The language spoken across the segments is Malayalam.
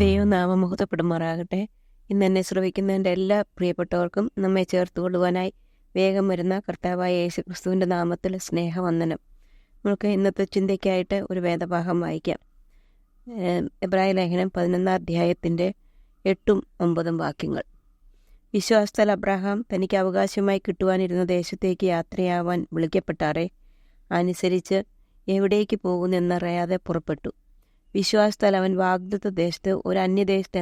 ദൈവനാമം മഹത്വപ്പെടുമാറാകട്ടെ. ഇന്ന് എന്നെ ശ്രവിക്കുന്നതിൻ്റെ എല്ലാ പ്രിയപ്പെട്ടവർക്കും നമ്മെ ചേർത്തുകൊള്ളുവാനായി വേഗം വരുന്ന കർത്താവായ യേശു ക്രിസ്തുവിൻ്റെ നാമത്തിൽ സ്നേഹവന്ദനം. നമുക്ക് ഇന്നത്തെ ചിന്തയ്ക്കായിട്ട് ഒരു വേദഭാഗം വായിക്കാം. എബ്രായ ലേഖനം 11 അധ്യായത്തിൻ്റെ 8-9 വാക്യങ്ങൾ. വിശ്വാസത്താൽ അബ്രഹാം തനിക്ക് അവകാശമായി കിട്ടുവാനിരുന്ന ദേശത്തേക്ക് യാത്രയാവാൻ വിളിക്കപ്പെട്ടാറെ അനുസരിച്ച് എവിടേക്ക് പോകുന്നെന്നറിയാതെ പുറപ്പെട്ടു. വിശ്വാസത്താൽ അവൻ വാഗ്ദത്ത ദേശത്ത് ഒരു അന്യദേശത്ത്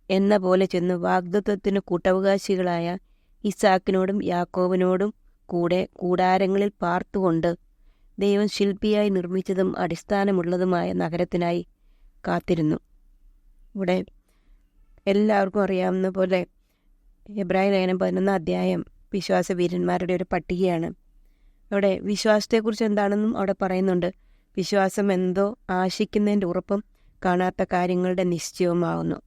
എന്ന പോലെ ചെന്ന് വാഗ്ദത്തത്തിന് കൂട്ടവകാശികളായ ഇസാക്കിനോടും യാക്കോബിനോടും കൂടെ കൂടാരങ്ങളിൽ പാർത്തുകൊണ്ട് ദൈവം ശില്പിയായി നിർമ്മിച്ചതും അടിസ്ഥാനമുള്ളതുമായ നഗരത്തിനായി കാത്തിരുന്നു. ഇവിടെ എല്ലാവർക്കും അറിയാവുന്ന പോലെ എബ്രായ ലേഖനം 11 അധ്യായം വിശ്വാസ വീരന്മാരുടെ ഒരു പട്ടികയാണ്. അവിടെ വിശ്വാസത്തെക്കുറിച്ച് എന്താണെന്നും അവിടെ പറയുന്നുണ്ട്. വിശ്വാസം എന്തോ ആശിക്കുന്നതിൻ്റെ ഉറപ്പും കാണാത്ത കാര്യങ്ങളുടെ നിശ്ചയവുമാകുന്നു.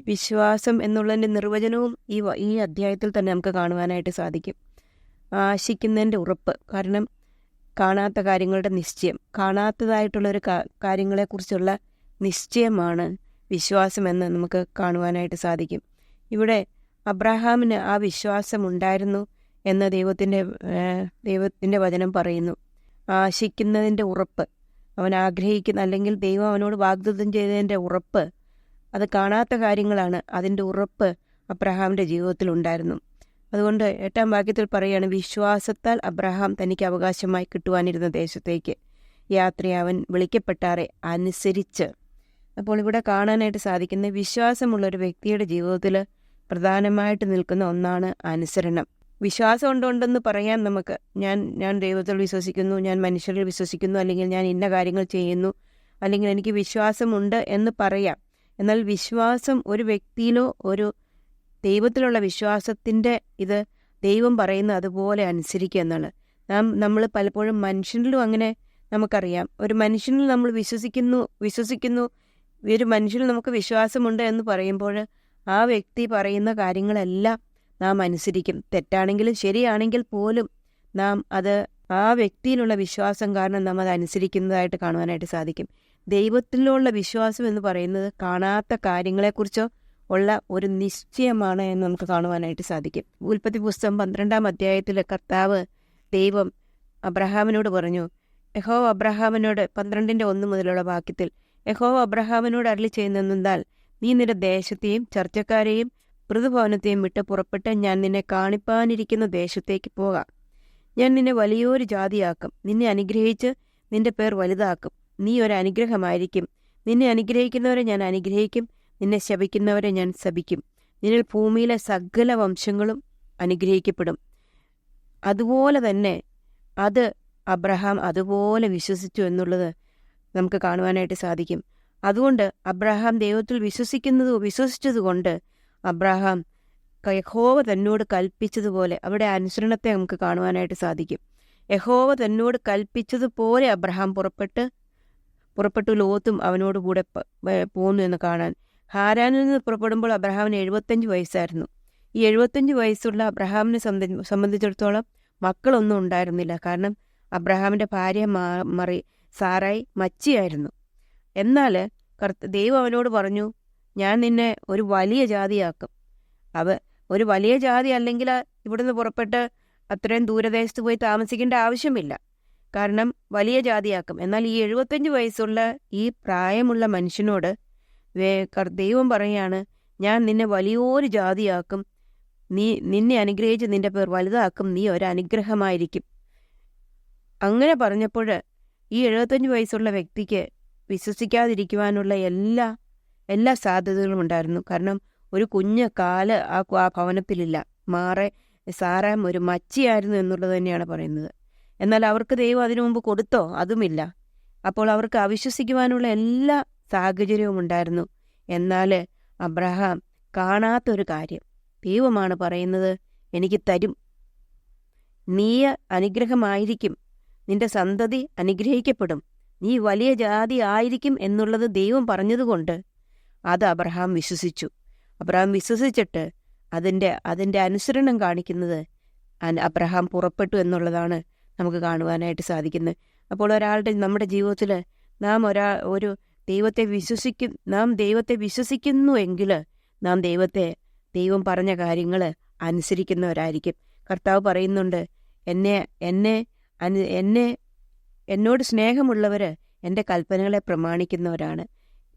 വിശ്വാസം എന്നുള്ളതിൻ്റെ നിർവചനവും ഈ അധ്യായത്തിൽ തന്നെ നമുക്ക് കാണുവാനായിട്ട് സാധിക്കും. ആശിക്കുന്നതിൻ്റെ ഉറപ്പ്, കാരണം കാണാത്ത കാര്യങ്ങളുടെ നിശ്ചയം, കാണാത്തതായിട്ടുള്ളൊരു കാര്യങ്ങളെക്കുറിച്ചുള്ള നിശ്ചയമാണ് വിശ്വാസം എന്ന് നമുക്ക് കാണുവാനായിട്ട് സാധിക്കും. ഇവിടെ അബ്രഹാമിന് ആ വിശ്വാസം ഉണ്ടായിരുന്നു എന്ന് ദൈവത്തിൻ്റെ വചനം പറയുന്നു. ആശിക്കുന്നതിൻ്റെ ഉറപ്പ്, അവൻ ആഗ്രഹിക്കുന്ന അല്ലെങ്കിൽ ദൈവം അവനോട് വാഗ്ദത്തം ചെയ്തതിൻ്റെ ഉറപ്പ്, അത് കാണാത്ത കാര്യങ്ങളാണ്. അതിൻ്റെ ഉറപ്പ് അബ്രഹാമിൻ്റെ ജീവിതത്തിൽ ഉണ്ടായിരുന്നു. അതുകൊണ്ട് 8-ാം വാക്യത്തിൽ പറയുകയാണ്, വിശ്വാസത്താൽ അബ്രഹാം തനിക്ക് അവകാശമായി കിട്ടുവാനിരുന്ന ദേശത്തേക്ക് യാത്രയാവൻ വിളിക്കപ്പെട്ടാറെ അനുസരിച്ച്. അപ്പോൾ ഇവിടെ കാണാനായിട്ട് സാധിക്കുന്ന വിശ്വാസമുള്ളൊരു വ്യക്തിയുടെ ജീവിതത്തിൽ പ്രധാനമായിട്ട് നിൽക്കുന്ന ഒന്നാണ് അനുസരണം. വിശ്വാസം ഉണ്ടെന്ന് പറയാൻ നമുക്ക്, ഞാൻ ദൈവത്തിൽ വിശ്വസിക്കുന്നു, ഞാൻ മനുഷ്യരിൽ വിശ്വസിക്കുന്നു, അല്ലെങ്കിൽ ഞാൻ ഇന്ന കാര്യങ്ങൾ ചെയ്യുന്നു, അല്ലെങ്കിൽ എനിക്ക് വിശ്വാസമുണ്ട് എന്ന് പറയാം. എന്നാൽ വിശ്വാസം ഒരു വ്യക്തിയിലോ ഒരു ദൈവത്തിലുള്ള വിശ്വാസത്തിൻ്റെ ഇത് ദൈവം പറയുന്ന അതുപോലെ അനുസരിക്കുക എന്നാണ്. നമ്മൾ പലപ്പോഴും മനുഷ്യനിലും അങ്ങനെ നമുക്കറിയാം. ഒരു മനുഷ്യനിൽ നമ്മൾ വിശ്വസിക്കുന്നു ഒരു മനുഷ്യനിൽ നമുക്ക് വിശ്വാസമുണ്ട് എന്ന് പറയുമ്പോൾ ആ വ്യക്തി പറയുന്ന കാര്യങ്ങളെല്ലാം നാം അനുസരിക്കും. തെറ്റാണെങ്കിലും ശരിയാണെങ്കിൽ പോലും നാം അത് ആ വ്യക്തിയിലുള്ള വിശ്വാസം കാരണം നാം അത് അനുസരിക്കുന്നതായിട്ട് കാണുവാനായിട്ട് സാധിക്കും. ദൈവത്തിലുള്ള വിശ്വാസം എന്ന് പറയുന്നത് കാണാത്ത കാര്യങ്ങളെക്കുറിച്ചോ ഉള്ള ഒരു നിശ്ചയമാണ് എന്ന് നമുക്ക് കാണുവാനായിട്ട് സാധിക്കും. ഉൽപ്പത്തി പുസ്തകം 12-ാം അധ്യായത്തിൽ ദൈവം അബ്രഹാമിനോട് പറഞ്ഞു, യഹോവ അബ്രഹാമിനോട് 12-1 മുതലുള്ള വാക്യത്തിൽ യഹോവ അബ്രഹാമിനോട് അരുളി ചെയ്യുന്നതെന്നാൽ, നീ നിന്റെ ദേശത്തെയും ചർച്ചക്കാരെയും മൃദുഭവനത്തെയും വിട്ട് പുറപ്പെട്ട് ഞാൻ നിന്നെ കാണിപ്പാനിരിക്കുന്ന ദേശത്തേക്ക് പോകാം. ഞാൻ നിന്നെ വലിയൊരു ജാതിയാക്കും, നിന്നെ അനുഗ്രഹിച്ച് നിന്റെ പേർ വലുതാക്കും, നീ ഒരു അനുഗ്രഹമായിരിക്കും. നിന്നെ അനുഗ്രഹിക്കുന്നവരെ ഞാൻ അനുഗ്രഹിക്കും, നിന്നെ ശപിക്കുന്നവരെ ഞാൻ ശപിക്കും. നിന്നിൽ ഭൂമിയിലെ സകല വംശങ്ങളും അനുഗ്രഹിക്കപ്പെടും. അതുപോലെ തന്നെ അത് അബ്രഹാം അതുപോലെ വിശ്വസിച്ചു എന്നുള്ളത് നമുക്ക് കാണുവാനായിട്ട് സാധിക്കും. അതുകൊണ്ട് അബ്രഹാം ദൈവത്തിൽ വിശ്വസിച്ചതുകൊണ്ട് അബ്രഹാം യഹോവ തന്നോട് കൽപ്പിച്ചതുപോലെ അവിടെ അനുസരണത്തെ നമുക്ക് കാണുവാനായിട്ട് സാധിക്കും. യഹോവ തന്നോട് കൽപ്പിച്ചതുപോലെ അബ്രഹാം പുറപ്പെട്ടു ലോത്തും അവനോടുകൂടെ പോന്നു എന്ന് കാണാൻ. ഹാരാനിൽ നിന്ന് പുറപ്പെടുമ്പോൾ അബ്രഹാമിന് 75 വയസ്സായിരുന്നു. ഈ 75 വയസ്സുള്ള അബ്രഹാമിനെ സംബന്ധിച്ചിടത്തോളം മക്കളൊന്നും ഉണ്ടായിരുന്നില്ല. കാരണം അബ്രഹാമിൻ്റെ ഭാര്യ സാറായി മച്ചിയായിരുന്നു. എന്നാൽ ദൈവം അവനോട് പറഞ്ഞു, ഞാൻ നിന്നെ ഒരു വലിയ ജാതിയാക്കും. ഒരു വലിയ ജാതി അല്ലെങ്കിൽ ഇവിടുന്ന് പുറപ്പെട്ട് അത്രയും ദൂരദേശത്ത് പോയി താമസിക്കേണ്ട ആവശ്യമില്ല, കാരണം വലിയ ജാതിയാക്കും. എന്നാൽ ഈ 75 വയസ്സുള്ള ഈ പ്രായമുള്ള മനുഷ്യനോട് ദൈവം പറയാണ്, ഞാൻ നിന്നെ വലിയൊരു ജാതിയാക്കും, നിന്നെ അനുഗ്രഹിച്ച് നിന്റെ പേർ വലുതാക്കും, നീ ഒരു അനുഗ്രഹമായിരിക്കും. അങ്ങനെ പറഞ്ഞപ്പോൾ ഈ 75 വയസ്സുള്ള വ്യക്തിക്ക് വിശ്വസിക്കാതിരിക്കുവാനുള്ള എല്ലാ സാധ്യതകളും ഉണ്ടായിരുന്നു. കാരണം ഒരു കുഞ്ഞ് കാല് ആ ഭവനത്തിലില്ല. സാറാം ഒരു മച്ചിയായിരുന്നു എന്നുള്ളത് തന്നെയാണ് പറയുന്നത്. എന്നാൽ അവർക്ക് ദൈവം അതിനു മുമ്പ് കൊടുത്തോ? അതുമില്ല. അപ്പോൾ അവർക്ക് അവിശ്വസിക്കുവാനുള്ള എല്ലാ സാഹചര്യവും ഉണ്ടായിരുന്നു. എന്നാൽ അബ്രഹാം കാണാത്തൊരു കാര്യം ദൈവമാണ് പറയുന്നത്, എനിക്ക് തരും, നീ അനുഗ്രഹമായിരിക്കും, നിന്റെ സന്തതി അനുഗ്രഹിക്കപ്പെടും, നീ വലിയ ജാതി ആയിരിക്കും എന്നുള്ളത് ദൈവം പറഞ്ഞതുകൊണ്ട് അത് അബ്രഹാം വിശ്വസിച്ചു. അബ്രഹാം വിശ്വസിച്ചിട്ട് അതിൻ്റെ അനുസരണം കാണിക്കുന്നത് അബ്രഹാം പുറപ്പെട്ടു എന്നുള്ളതാണ് നമുക്ക് കാണുവാനായിട്ട് സാധിക്കുന്നത്. അപ്പോൾ നമ്മുടെ ജീവിതത്തിൽ നാം ഒരു നാം ദൈവത്തെ വിശ്വസിക്കുന്നു എങ്കിൽ നാം ദൈവം പറഞ്ഞ കാര്യങ്ങൾ അനുസരിക്കുന്നവരായിരിക്കും. കർത്താവ് പറയുന്നുണ്ട്, എന്നോട് സ്നേഹമുള്ളവർ എൻ്റെ കൽപ്പനകളെ പ്രമാണിക്കുന്നവരാണ്.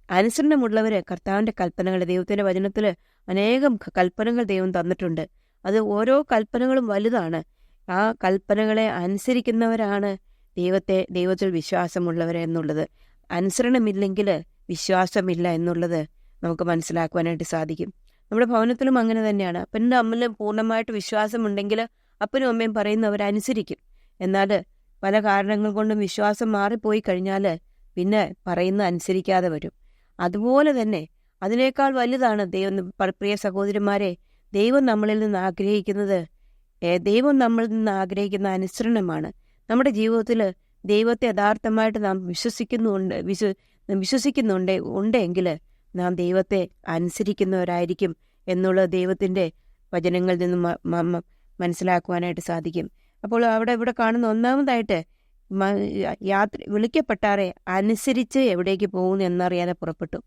അനുസരണമുള്ളവർ കർത്താവിൻ്റെ കൽപ്പനകൾ, ദൈവത്തിൻ്റെ വചനത്തിൽ അനേകം കൽപ്പനകൾ ദൈവം തന്നിട്ടുണ്ട്. അത് ഓരോ കൽപ്പനകളും വലുതാണ്. ആ കൽപ്പനകളെ അനുസരിക്കുന്നവരാണ് ദൈവത്തിൽ വിശ്വാസമുള്ളവരെന്നുള്ളത്. അനുസരണമില്ലെങ്കിൽ വിശ്വാസമില്ല എന്നുള്ളത് നമുക്ക് മനസ്സിലാക്കുവാനായിട്ട് സാധിക്കും. നമ്മുടെ ഭവനത്തിലും അങ്ങനെ തന്നെയാണ്. അപ്പനും അമ്മയിലും പൂർണ്ണമായിട്ട് വിശ്വാസമുണ്ടെങ്കിൽ അപ്പനും അമ്മയും പറയുന്നവരനുസരിക്കും. എന്നാൽ പല കാരണങ്ങൾ കൊണ്ടും വിശ്വാസം മാറിപ്പോയി കഴിഞ്ഞാൽ പിന്നെ പറയുന്ന അനുസരിക്കാതെ വരും. അതുപോലെ തന്നെ അതിനേക്കാൾ വലുതാണ് പ്രിയ സഹോദരിമാരെ, ദൈവം നമ്മളിൽ നിന്ന് ആഗ്രഹിക്കുന്ന അനുസരണമാണ്. നമ്മുടെ ജീവിതത്തിൽ ദൈവത്തെ യഥാർത്ഥമായിട്ട് നാം വിശ്വസിക്കുന്നുണ്ടെങ്കിൽ നാം ദൈവത്തെ അനുസരിക്കുന്നവരായിരിക്കും എന്നുള്ളത് ദൈവത്തിൻ്റെ വചനങ്ങളിൽ നിന്നും മനസ്സിലാക്കുവാനായിട്ട് സാധിക്കും. അപ്പോൾ ഇവിടെ കാണുന്ന ഒന്നാമതായിട്ട് വിളിക്കപ്പെട്ടാറെ അനുസരിച്ച് എവിടേക്ക് പോകുന്നു എന്നറിയാതെ പുറപ്പെട്ടു.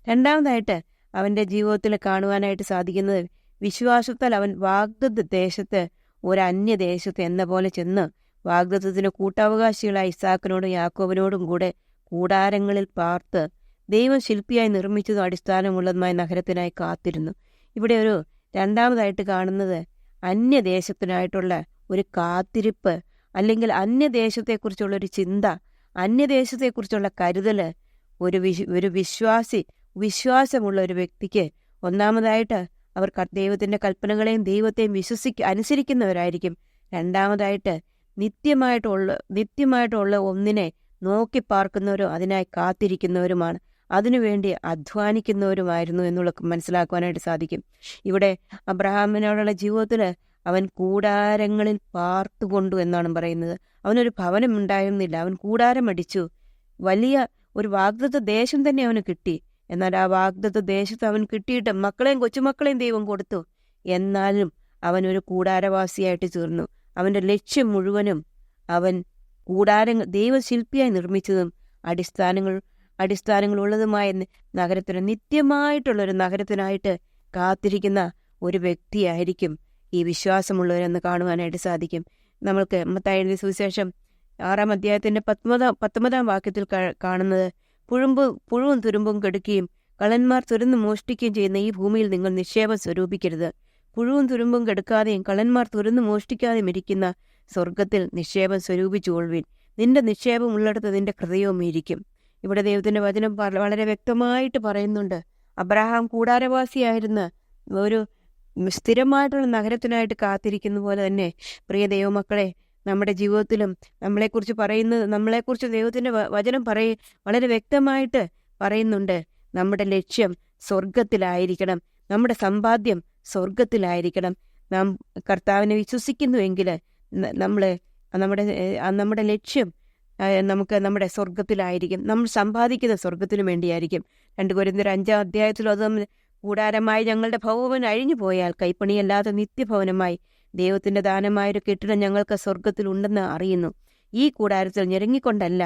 രണ്ടാമതായിട്ട് അവൻ്റെ ജീവിതത്തിൽ കാണുവാനായിട്ട് സാധിക്കുന്നത് വിശ്വാസത്താൽ അവൻ വാഗ്ദത്ത ദേശത്ത് ഒരു അന്യദേശത്ത് എന്ന പോലെ ചെന്ന് വാഗ്ദത്തത്തിന് കൂട്ടവകാശികളായ ഇസാക്കിനോടും യാക്കോബിനോടും കൂടെ കൂടാരങ്ങളിൽ പാർത്ത് ദൈവം ശില്പിയായി നിർമ്മിച്ചതും അടിസ്ഥാനമുള്ളതുമായ നഗരത്തിനായി കാത്തിരുന്നു. ഇവിടെ ഒരു രണ്ടാമതായിട്ട് കാണുന്നത് അന്യദേശത്തിനായിട്ടുള്ള ഒരു കാത്തിരിപ്പ്, അല്ലെങ്കിൽ അന്യദേശത്തെക്കുറിച്ചുള്ള ഒരു ചിന്ത, അന്യദേശത്തെക്കുറിച്ചുള്ള കരുതൽ ഒരു വിശ്വാസമുള്ള ഒരു വ്യക്തിക്ക് ഒന്നാമതായിട്ട് അവർ ദൈവത്തിൻ്റെ കൽപ്പനകളെയും ദൈവത്തെയും അനുസരിക്കുന്നവരായിരിക്കും. രണ്ടാമതായിട്ട് നിത്യമായിട്ടുള്ള ഒന്നിനെ നോക്കി പാർക്കുന്നവരും അതിനായി കാത്തിരിക്കുന്നവരുമാണ്. അതിനുവേണ്ടി അധ്വാനിക്കുന്നവരുമായിരുന്നു എന്നുള്ളത് മനസ്സിലാക്കുവാനായിട്ട് സാധിക്കും. ഇവിടെ അബ്രഹാമിനോടുള്ള ജീവിതത്തിൽ അവൻ കൂടാരങ്ങളിൽ പാർത്തുകൊണ്ടു എന്നാണ് പറയുന്നത്. അവനൊരു ഭവനം ഉണ്ടായിരുന്നില്ല, അവൻ കൂടാരം അടിച്ചു. വലിയ ഒരു വാഗ്ദത്ത ദേശം തന്നെ അവന് കിട്ടി. എന്നാൽ ആ വാഗ്ദത്ത ദേശത്ത് അവൻ കിട്ടിയിട്ട് മക്കളെയും കൊച്ചുമക്കളെയും ദൈവം കൊടുത്തു. എന്നാലും അവൻ ഒരു കൂടാരവാസിയായിട്ട് തീർന്നു. അവൻ്റെ ലക്ഷ്യം മുഴുവനും അവൻ ദൈവശില്പിയായി നിർമ്മിച്ചതും അടിസ്ഥാനങ്ങളുള്ളതുമായ നഗരത്തിന്, നിത്യമായിട്ടുള്ളൊരു നഗരത്തിനായിട്ട് കാത്തിരിക്കുന്ന ഒരു വ്യക്തിയായിരിക്കും ഈ വിശ്വാസമുള്ളവരെന്ന് കാണുവാനായിട്ട് സാധിക്കും. നമ്മൾക്ക് മത്തായിയുടെ സുവിശേഷം 6-ാം അധ്യായത്തിൻ്റെ 19-ാം വാക്യത്തിൽ കാണുന്നത്, പുഴുവും തുരുമ്പും കെടുക്കുകയും കള്ളന്മാർ തുരന്ന് മോഷ്ടിക്കുകയും ചെയ്യുന്ന ഈ ഭൂമിയിൽ നിങ്ങൾ നിക്ഷേപം സ്വരൂപിക്കരുത്. പുഴുവും തുരുമ്പും കെടുക്കാതെയും കള്ളന്മാർ തുരന്ന് മോഷ്ടിക്കാതെയും ഇരിക്കുന്ന സ്വർഗത്തിൽ നിക്ഷേപം സ്വരൂപിച്ചുകൊള്ളുവിൻ. നിന്റെ നിക്ഷേപം ഉള്ളിടത്ത് നിന്റെ ഹൃദയവും ഇരിക്കും. ഇവിടെ ദൈവത്തിൻ്റെ വചനം വളരെ വ്യക്തമായിട്ട് പറയുന്നുണ്ട്. അബ്രഹാം കൂടാരവാസിയായിരുന്ന ഒരു സ്ഥിരമായിട്ടുള്ള നഗരത്തിനായിട്ട് കാത്തിരിക്കുന്ന പോലെ തന്നെ പ്രിയ ദൈവമക്കളെ, നമ്മുടെ ജീവിതത്തിലും നമ്മളെക്കുറിച്ച് ദൈവത്തിൻ്റെ വചനം വളരെ വ്യക്തമായിട്ട് പറയുന്നുണ്ട്. നമ്മുടെ ലക്ഷ്യം സ്വർഗത്തിലായിരിക്കണം, നമ്മുടെ സമ്പാദ്യം സ്വർഗത്തിലായിരിക്കണം. നാം കർത്താവിനെ വിശ്വസിക്കുന്നുവെങ്കിൽ നമ്മുടെ ലക്ഷ്യം നമ്മുടെ സ്വർഗത്തിലായിരിക്കും. നമ്മൾ സമ്പാദിക്കുന്ന സ്വർഗത്തിനു വേണ്ടിയായിരിക്കും. 2 കൊരിന്ത്യർ 5-ാം അധ്യായത്തിൽ അത് കൂടാരമായി ഞങ്ങളുടെ ഭവനം അഴിഞ്ഞു പോയാൽ കൈപ്പണിയല്ലാത്ത നിത്യഭവനമായി ദൈവത്തിൻ്റെ ദാനമായൊരു കെട്ടിടം ഞങ്ങൾക്ക് സ്വർഗത്തിലുണ്ടെന്ന് അറിയുന്നു. ഈ കൂടാരത്തിൽ ഞെരുങ്ങിക്കൊണ്ടല്ല,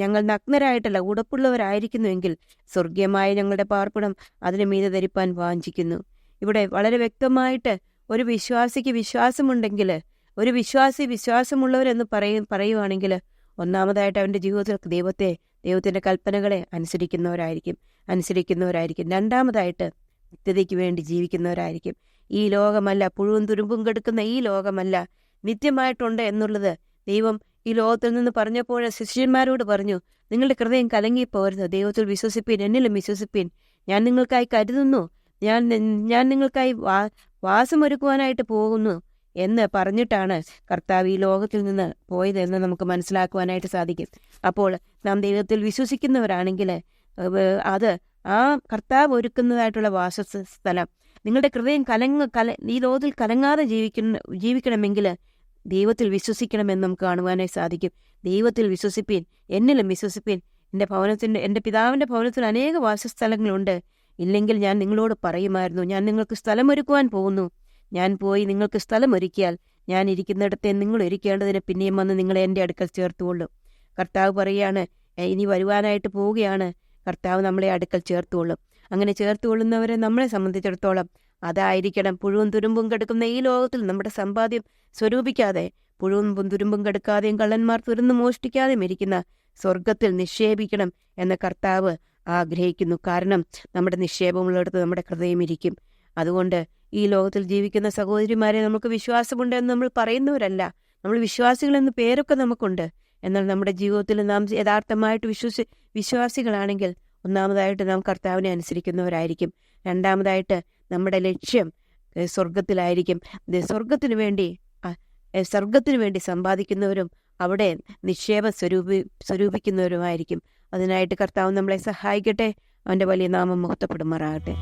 ഞങ്ങൾ നഗ്നരായിട്ടല്ല ഉടപ്പുള്ളവരായിരിക്കുന്നുവെങ്കിൽ സ്വർഗീയമായ ഞങ്ങളുടെ പാർപ്പിടം അതിന് മീതെ ധരിപ്പാൻ വാഞ്ചിക്കുന്നു. ഇവിടെ വളരെ വ്യക്തമായിട്ട് ഒരു വിശ്വാസിക്ക് വിശ്വാസമുണ്ടെങ്കിൽ, ഒരു വിശ്വാസമുള്ളവരെന്ന് പറയുവാണെങ്കിൽ ഒന്നാമതായിട്ട് അവൻ്റെ ജീവിതത്തിൽ ദൈവത്തിൻ്റെ കൽപ്പനകളെ അനുസരിക്കുന്നവരായിരിക്കും. രണ്ടാമതായിട്ട് നിത്യതയ്ക്ക് വേണ്ടി ജീവിക്കുന്നവരായിരിക്കും. ഈ ലോകമല്ല, പുഴുവും തുരുമ്പും കെടുക്കുന്ന ഈ ലോകമല്ല, നിത്യമായിട്ടുണ്ട് എന്നുള്ളത് ദൈവം ഈ ലോകത്തിൽ നിന്ന് പറഞ്ഞപ്പോൾ ശിഷ്യന്മാരോട് പറഞ്ഞു, നിങ്ങളുടെ ഹൃദയം കലങ്ങിപ്പോരുത്, ദൈവത്തിൽ വിശ്വസിപ്പീൻ, എന്നിലും വിശ്വസിപ്പീൻ. ഞാൻ നിങ്ങൾക്കായി കരുതുന്നു, ഞാൻ നിങ്ങൾക്കായി വാസമൊരുക്കുവാനായിട്ട് പോകുന്നു എന്ന് പറഞ്ഞിട്ടാണ് കർത്താവ് ഈ ലോകത്തിൽ നിന്ന് പോയതെന്ന് നമുക്ക് മനസ്സിലാക്കുവാനായിട്ട് സാധിക്കും. അപ്പോൾ നാം ദൈവത്തിൽ വിശ്വസിക്കുന്നവരാണെങ്കിൽ അത് ആ കർത്താവ് ഒരുക്കുന്നതായിട്ടുള്ള വാസസ്ഥലം, നിങ്ങളുടെ ഹൃദയം ഈ ലോകത്തിൽ കലങ്ങാതെ ജീവിക്കണമെങ്കിൽ ദൈവത്തിൽ വിശ്വസിക്കണമെന്ന് നമുക്ക് കാണുവാനായി സാധിക്കും. ദൈവത്തിൽ വിശ്വസിപ്പീൻ, എന്നിലും വിശ്വസിപ്പീൻ. എൻ്റെ പിതാവിൻ്റെ ഭവനത്തിൽ അനേക വാസസ്ഥലങ്ങളുണ്ട്. ഇല്ലെങ്കിൽ ഞാൻ നിങ്ങളോട് പറയുമായിരുന്നു, ഞാൻ നിങ്ങൾക്ക് സ്ഥലമൊരുക്കുവാൻ പോകുന്നു. ഞാൻ പോയി നിങ്ങൾക്ക് സ്ഥലമൊരുക്കിയാൽ ഞാൻ ഇരിക്കുന്നിടത്തെ നിങ്ങൾ ഒരുക്കേണ്ടതിന് പിന്നെയും വന്ന് നിങ്ങളെ എൻ്റെ അടുക്കൽ ചേർത്തുകൊള്ളും. കർത്താവ് പറയുകയാണ്, ഇനി വരുവാനായിട്ട് പോവുകയാണ്, കർത്താവ് നമ്മളെ അടുക്കൽ ചേർത്തുകൊള്ളും. അങ്ങനെ ചേർത്തുകൊള്ളുന്നവരെ നമ്മളെ സംബന്ധിച്ചിടത്തോളം അതായിരിക്കണം പുഴുവും തുരുമ്പും കിടക്കുന്ന ഈ ലോകത്തിൽ നമ്മുടെ സമ്പാദ്യം സ്വരൂപിക്കാതെ, പുഴുവും തുരുമ്പും കിടക്കാതെയും കള്ളന്മാർ തുറന്നു മോഷ്ടിക്കാതെയും ഇരിക്കുന്ന സ്വർഗത്തിൽ നിക്ഷേപിക്കണം എന്ന് കർത്താവ് ആഗ്രഹിക്കുന്നു. കാരണം നമ്മുടെ നിക്ഷേപമുള്ളിടത്ത് നമ്മുടെ ഹൃദയം ഇരിക്കും. അതുകൊണ്ട് ഈ ലോകത്തിൽ ജീവിക്കുന്ന സഹോദരിമാരെ, നമുക്ക് വിശ്വാസമുണ്ട് എന്ന് നമ്മൾ പറയുന്നവരല്ല. നമ്മൾ വിശ്വാസികളെന്ന് പേരൊക്കെ നമുക്കുണ്ട്. എന്നാൽ നമ്മുടെ ജീവിതത്തിൽ നാം യഥാർത്ഥമായിട്ട് വിശ്വാസികളാണെങ്കിൽ ഒന്നാമതായിട്ട് നാം കർത്താവിനെ അനുസരിക്കുന്നവരായിരിക്കും. രണ്ടാമതായിട്ട് നമ്മുടെ ലക്ഷ്യം സ്വർഗത്തിലായിരിക്കും. സ്വർഗത്തിന് വേണ്ടി സമ്പാദിക്കുന്നവരും അവിടെ നിക്ഷേപം സ്വരൂപിക്കുന്നവരുമായിരിക്കും. അതിനായിട്ട് കർത്താവ് നമ്മളെ സഹായിക്കട്ടെ. അവൻ്റെ വലിയ നാമം മഹത്വപ്പെടുമാറാകട്ടെ.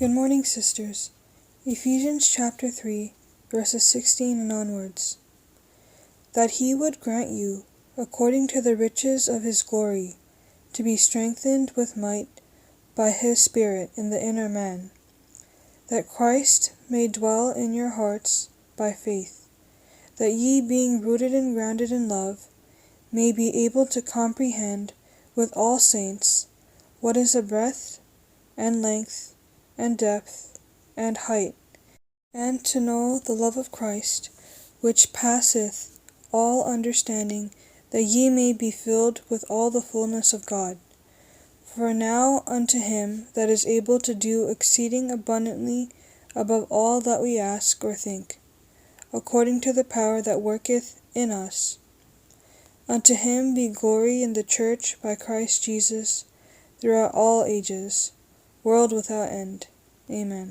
Good morning, sisters. Ephesians chapter 3, verses 16 and onwards. That he would grant you, according to the riches of his glory, to be strengthened with might by his Spirit in the inner man, that Christ may dwell in your hearts by faith, that ye, being rooted and grounded in love, may be able to comprehend with all saints what is the breadth and length and depth and height, and to know the love of Christ, which passeth all understanding, that ye may be filled with all the fullness of God. For now unto him that is able to do exceeding abundantly above all that we ask or think, according to the power that worketh in us, unto him be glory in the church by Christ Jesus throughout all ages, world without end. Amen.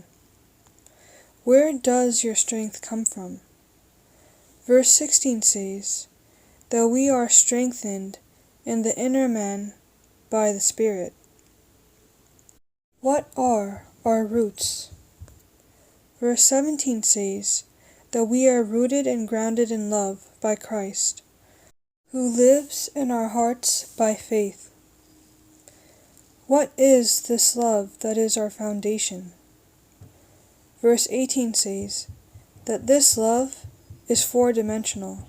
Where does your strength come from? Verse 16 says that we are strengthened in the inner man by the Spirit. What are our roots? Verse 17 says that we are rooted and grounded in love by Christ, who lives in our hearts by faith. What is this love that is our foundation? Verse 18 says that this love is four-dimensional,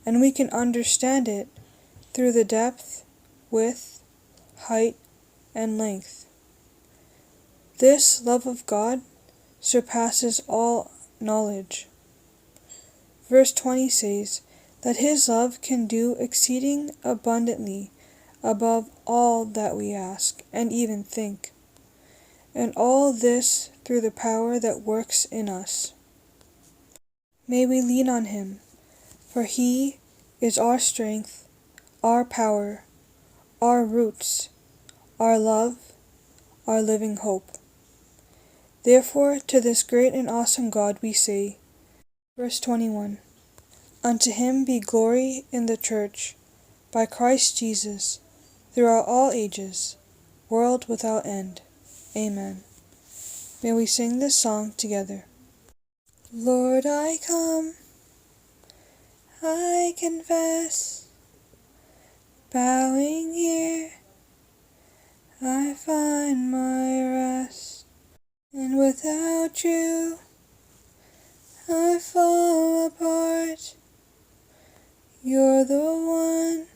and we can understand it through the depth, width, height, and length. This love of God surpasses all knowledge. Verse 20 says that his love can do exceeding abundantly above all that we ask and even think, and all this through the power that works in us. May we lean on him, for he is our strength, our power, our roots, our love, our living hope. Therefore, to this great and awesome God we say, verse 21, unto him be glory in the church, by Christ Jesus, throughout all ages, world without end. Amen. May we sing this song together. Lord, I come, I confess, bowing here, I find my rest, and without you, I fall apart. You're the one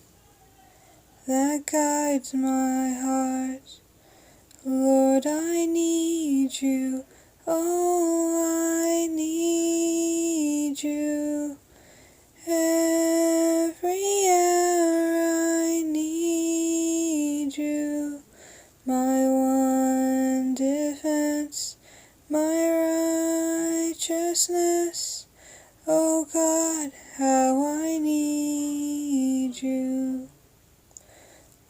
that guides my heart. Lord, I need you, oh, I need you. Every hour I need you, my one defense, my righteousness. Oh God, how I need you.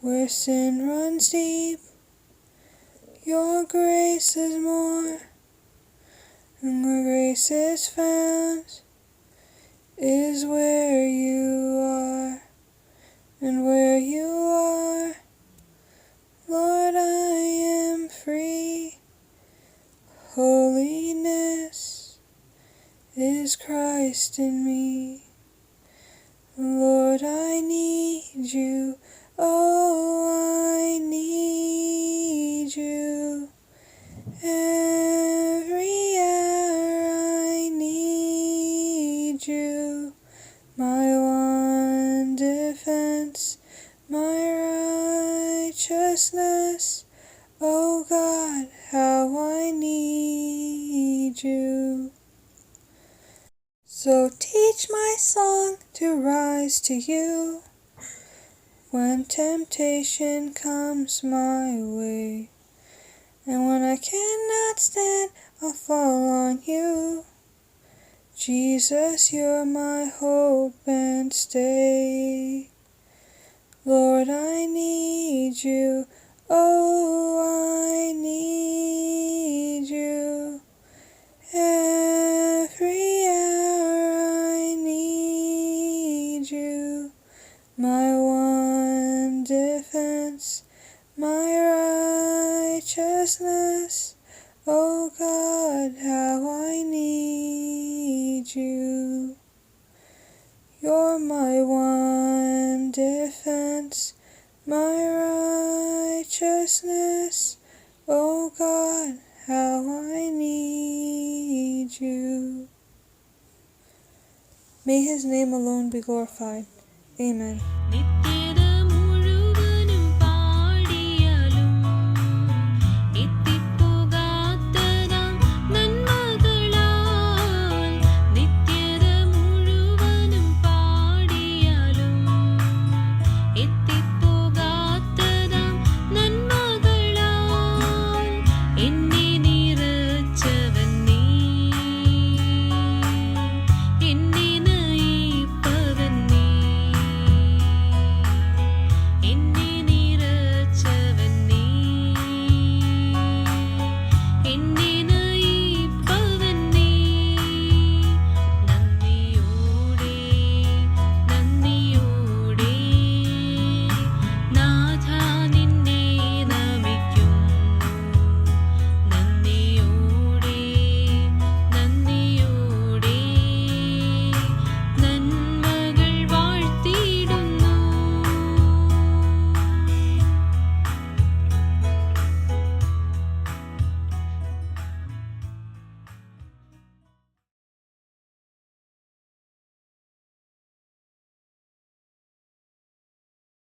Where sin runs deep, your grace is more. and where grace is found is where you are, and where you are, Lord, I am free. Holiness is Christ in me. Lord, I need you. Oh, I need you. Every hour I need you. My one defense, my righteousness. Oh God, how I need you. So teach my song to rise to you when temptation comes my way. And when I cannot stand, I'll fall on you. Jesus, you're my hope and stay. Lord, I need you. Oh, I need you. Every hour I need you. My one defense, my righteousness. Oh God, how I need you. You're my one defense, my righteousness. Oh God, how I need you. May His name alone be glorified. Amen.